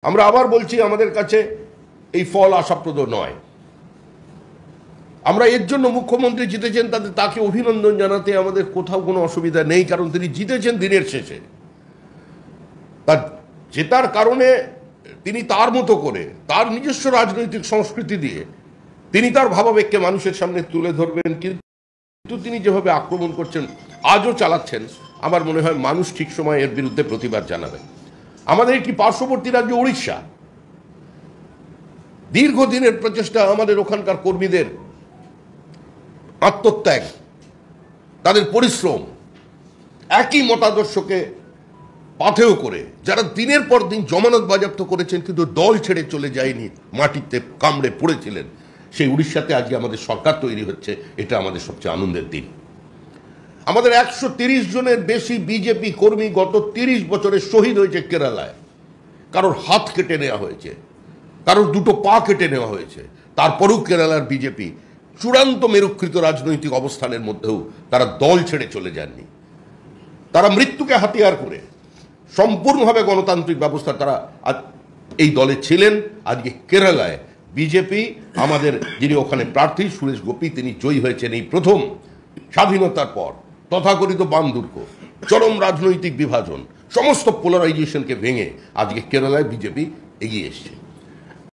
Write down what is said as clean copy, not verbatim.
আমরা আবার বলছি আমাদের কাছে এই ফল আশাপ্রদ নয়। আমরা এর জন্য মুখ্যমন্ত্রী জিতেছেন, তাকে অভিনন্দন জানাতে আমাদের কোথাও কোনো অসুবিধা নেই, কারণ তিনি জিতেছেন দিনের শেষে। তার জেতার কারণে তিনি তার মতো করে তার নিজস্ব রাজনৈতিক সংস্কৃতি দিয়ে তিনি তার ভাবাবেগকে মানুষের সামনে তুলে ধরবেন। কিন্তু তিনি যেভাবে আক্রমণ করছেন, আজও চালাচ্ছেন, আমার মনে হয় মানুষ ঠিক সময় এর বিরুদ্ধে প্রতিবাদ জানাবে। আমাদের একটি পার্শ্ববর্তী রাজ্য উড়িষ্যা, দীর্ঘদিনের প্রচেষ্টা, আমাদের ওখানকার কর্মীদের আত্মত্যাগ, তাদের পরিশ্রম, একই মতাদর্শকে পাথেয় করে যারা দিনের পর দিন জমানত বাজেয়াপ্ত করেছেন কিন্তু দল ছেড়ে চলে যায়নি, মাটিতে কামড়ে পড়েছিলেন, সেই উড়িষ্যাতে আজকে আমাদের সরকার তৈরি হচ্ছে। এটা আমাদের সবচেয়ে আনন্দের দিন। আমাদের 130 জনের বেশি বিজেপি কর্মী গত 30 বছরে শহীদ হয়েছে কেরালায়। কারোর হাত কেটে নেওয়া হয়েছে, কারোর দুটো পা কেটে নেওয়া হয়েছে। তারপরেও কেরালার বিজেপি চূড়ান্ত মেরুকৃত রাজনৈতিক অবস্থানের মধ্যেও তারা দল ছেড়ে চলে যাননি। তারা মৃত্যুকে হাতিয়ার করে সম্পূর্ণভাবে গণতান্ত্রিক ব্যবস্থা তারা এই দলে ছিলেন। আজকে কেরালায় বিজেপি, আমাদের যিনি ওখানে প্রার্থী সুরেশ গোপী, তিনি জয়ী হয়েছেন এই প্রথম স্বাধীনতার পর। তথাকথিত বামদুর্গ, চরম রাজনৈতিক বিভাজন, সমস্ত পোলারাইজেশনকে ভেঙে আজকে কেরালায় বিজেপি এগিয়ে এসছে।